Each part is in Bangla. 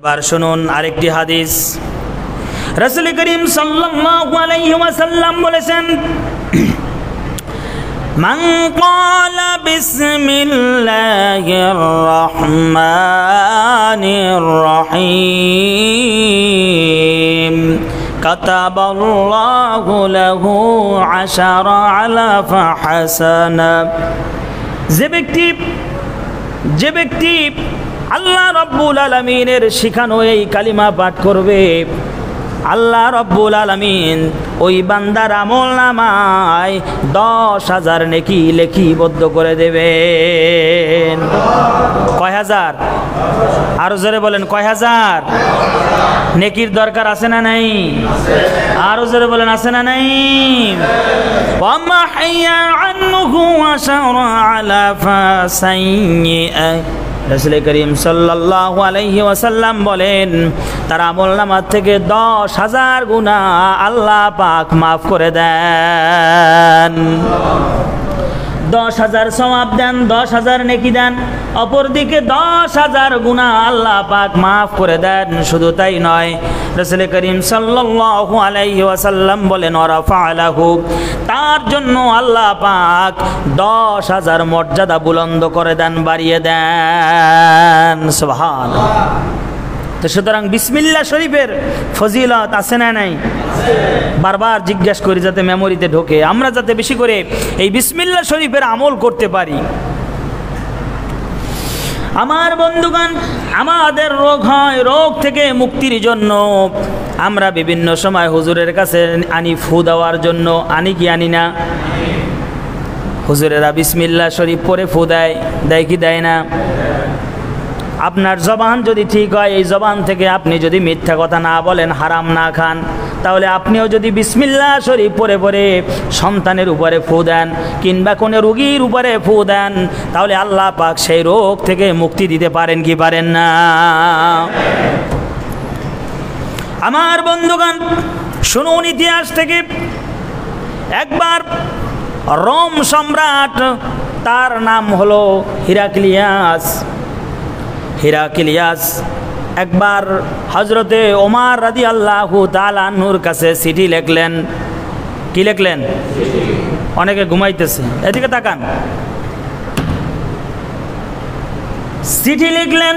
এবার শুনুন আরেকটি হাদিস। রাসূল করিম সাল্লাল্লাহু আলাইহি ওয়াসাল্লাম বলেছেন, মান ক্বালা বিসমিল্লাহির রহমানির রহিম কাতাবাল্লাহু লাহু 10 আলাফা হাসানা। যে ব্যক্তি আল্লাহ রাব্বুল আলামিনের শিখানো এই কালিমা পাঠ করবে, আল্লাহ রাব্বুল আলামিন ওই বান্দার আমলনামায় 10,000 নেকি লিপিবদ্ধ করে দেবেন। কয় হাজার? আরো জোরে বলেন, কয় হাজার? নেকির দরকার আছে না নাই? আরো জোরে বলেন, আছে না নাই? ওয়া মাহিয়া আনহু ওয়া শারা আলাফা সাইয়্যা। রাসূল করিম সাল্লাল্লাহু আলাইহি ওয়াসাল্লাম বলেন, তার আমলনামা থেকে 10,000 গুনাহ আল্লাহ পাক মাফ করে দেন। 10,000 সওয়াব দেন, 10,000 নেকি দেন, অপরদিকে 10,000 গুনাহ আল্লাহ পাক মাফ করে দেন। শুধু তাই নয়, রাসূল করিম সাল্লাল্লাহু আলাইহি ওয়াসাল্লাম বলেন, ওয়ারাফা'লাহু, তার জন্য আল্লাহ পাক 10,000 মর্যাদা বুলন্দ করে দেন, বাড়িয়ে দেন। সুবহানাল্লাহ। তো সুতরাং বিসমিল্লাহ শরীফের ফজিলত আছে না নাই? বারবার জিজ্ঞাসা করি যাতে মেমোরিতে ঢোকে, আমরা যাতে বেশি করে এই বিসমিল্লাহ শরীফের আমল করতে পারি। আমার বন্ধুগণ, আমাদের রোগ হয়, রোগ থেকে মুক্তির জন্য আমরা বিভিন্ন সময় হুজুরের কাছে আনি ফু দেওয়ার জন্য। আনি কি আনি না? হুজুরেরা বিসমিল্লাহ শরীফ পড়ে ফু দেয়, দেয় কি দেয় না? আপনার জবান যদি ঠিক হয়, এই জবান থেকে আপনি যদি মিথ্যা কথা না বলেন, হারাম না খান, তাহলে আপনিও যদি বিসমিল্লাহ শরীফ পড়ে পড়ে সন্তানের উপরে ফু দেন কিংবা কোনো রোগীর উপরে ফু দেন, তাহলে আল্লাহ পাক সেই রোগ থেকে মুক্তি দিতে পারেন কি পারেন না? আমার বন্ধুগণ, শুনুন ইতিহাস থেকে। একবার রোম সম্রাট, তার নাম হলো হিরাক্লিয়াস, একবার হজরতে ওমর রাদিয়াল্লাহু তাআলা আনহুর কাছে চিঠি লিখলেন। কি লিখলেন? অনেকে ঘুমাইতেছে, এদিকে তাকান। চিঠি লিখলেন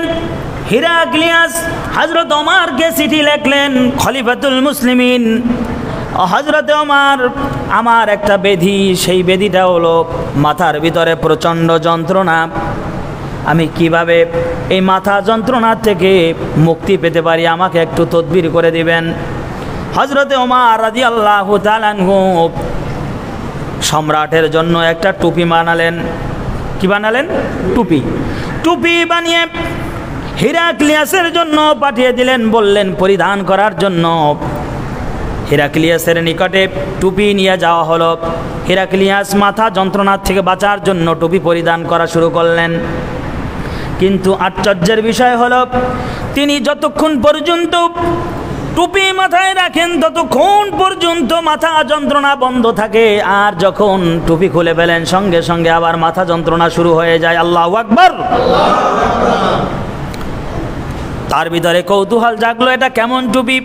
হিরাক্লিয়াস, হজরত ওমরকে চিঠি লিখলেন, খলিফাতুল মুসলিমিন হজরতে ওমর, আমার একটা ব্যাধি, সেই ব্যাধিটা হলো মাথার ভিতরে প্রচণ্ড যন্ত্রণা। আমি কিভাবে এই মাথা যন্ত্রণা থেকে মুক্তি পেতে পারি, আমাকে একটু তদবির করে দিবেন। হজরতে ওমর রাদিয়াল্লাহু তাআলা আনহু সম্রাটের জন্য একটা টুপি বানালেন। কি বানালেন? টুপি বানিয়ে হিরাক্লিয়াসের জন্য পাঠিয়ে দিলেন, বললেন পরিধান করার জন্য। হিরাক্লিয়াসের নিকটে টুপি নিয়ে যাওয়া হলো। হিরাক্লিয়াস মাথা যন্ত্রণার থেকে বাঁচার জন্য টুপি পরিধান করা শুরু করলেন। কিন্তু আশ্চর্যের বিষয় হলো, তিনি যতক্ষণ পর্যন্ত টুপি মাথায় রাখেন ততক্ষণ পর্যন্ত মাথা যন্ত্রণা বন্ধ থাকে, আর যখন টুপি খুলে ফেলেন সঙ্গে সঙ্গে আবার মাথা যন্ত্রণা শুরু হয়ে যায়। আল্লাহু আকবার। তার ভিতরে কৌতূহল জাগলো, এটা কেমন টুপি?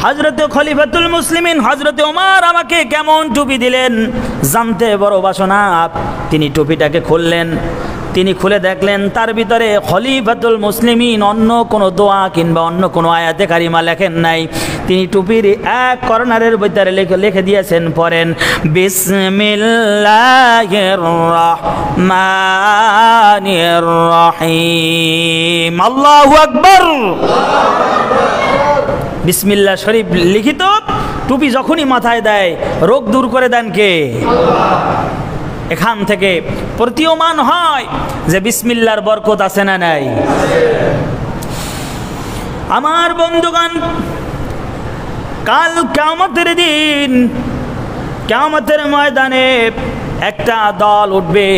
হযরতে খলিফাতুল মুসলিমিন হযরতে ওমর আমাকে কেমন টুপি দিলেন জানতে বড় বাসনা। তিনি টুপিটাকে খুললেন, তিনি খুলে দেখলেন তার ভিতরে খলিফাতুল মুসলিমিন অন্য কোনো দোয়া কিংবা অন্য কোনো আয়াতে কারিমা লেখেন নাই। তিনি টুপির এক কর্নারের ভিতরে লিখে দিয়েছেন, পড়েন বিসমিল্লাহির রহমানির রহিম। আল্লাহু আকবার। বিসমিল্লাহ শরীফ লিখিত টুপি যখনই মাথায় দেয় রোগ দূর করে দেন কে? এখান থেকে প্রতীয়মান হয় যে বিসমিল্লাহর বরকত আছে না নাই? আমার বন্ধুগণ, কাল কিয়ামতের দিন, কিয়ামতের ময়দানে একটা দল উঠবে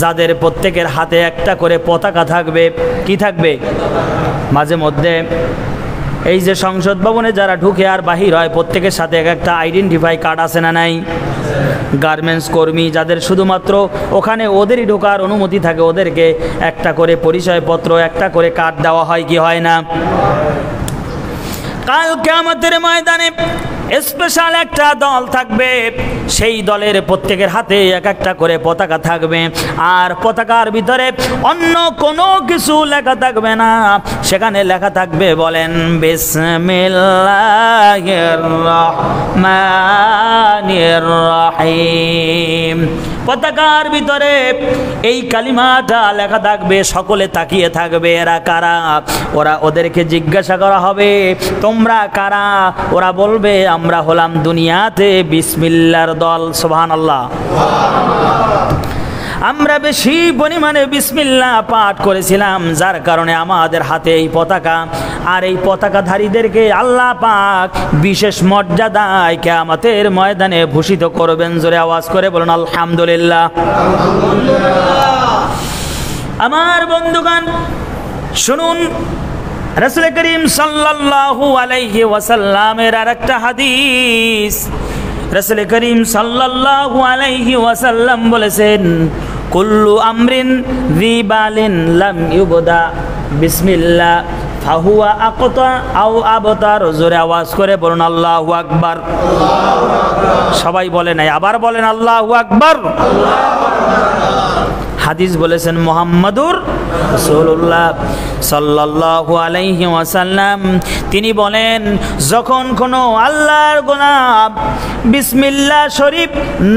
যাদের প্রত্যেকের হাতে একটা করে পতাকা থাকবে। কি থাকবে? মাঝে মধ্যে এই যে সংসদ ভবনে যারা ঢুকে আর বাহির হয় প্রত্যেকের সাথে এক একটা আইডেন্টিফাই কার্ড আছে না নাই? গার্মেন্টস কর্মী যাদের শুধুমাত্র ওখানে ওদেরই ঢোকার অনুমতি থাকে, ওদেরকে একটা করে পরিচয়পত্র, একটা করে কার্ড দেওয়া হয় কি হয় না? কাল কিয়ামতের ময়দানে স্পেশাল একটা দল থাকবে, সেই দলের প্রত্যেকের হাতে এক একটা করে পতাকা থাকবে, আর পতাকার ভিতরে অন্য কোনো কিছু লেখা থাকবে না। সেখানে লেখা থাকবে, বলেন, বিসমিল্লাহির রহমানির রহিম। পতাকার ভিতরে এই কালিমাটা লেখা থাকবে, সকলে তাকিয়ে থাকবে, এরা কারা? ওদেরকে জিজ্ঞাসা করা হবে, তোমরা কারা? ওরা বলবে, আমরা হলাম দুনিয়াতে বিসমিল্লাহর দল। সুবহানাল্লাহ। আমরা বেশি পরিমাণে বিসমিল্লাহ পাঠ করেছিলাম, যার কারণে আমাদের হাতে এই পতাকা। আর এই পতাকাধারীদেরকে আল্লাহ পাক বিশেষ মর্যাদায় কিয়ামতের ময়দানে ভূষিত করবেন। জোরে আওয়াজ করে বলুন আলহামদুলিল্লাহ। আমার বন্ধুগণ শুনুন, রাসূল করিম সাল্লাল্লাহু আলাইহি ওয়াসাল্লামের আরেকটা হাদিস। রাসূল করিম সাল্লাল্লাহু আলাইহি ওয়াসাল্লাম বলেছেন, কুল্লু আমরিন যিবালিন লাম ইউবদা বিসমিল্লাহ ফাহুয়া আকতা আও আবতার। জোরে আওয়াজ করে বলুন আল্লাহু আকবার। সবাই বলে নাই, আবার বলেন আল্লাহু আকবার। হাদিস বলেছেন মুহাম্মাদুর রাসূলুল্লাহ সাল্লাল্লাহু আলাইহি ওয়াসাল্লাম। তিনি বলেন, যখন কোনো আল্লাহর গোলাম বিসমিল্লাহ শরীফ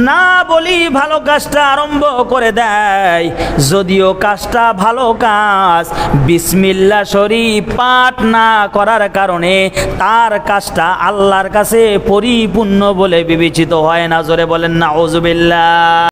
না বলি ভালো কাজটা আরম্ভ করে দেয়, যদিও কাজটা ভালো কাজ, বিসমিল্লাহ শরীফ পাঠ না করার কারণে তার কাজটা আল্লাহর কাছে পরিপূর্ণ বলে বিবেচিত হয় না। জোরে বলেন নাউযুবিল্লাহ।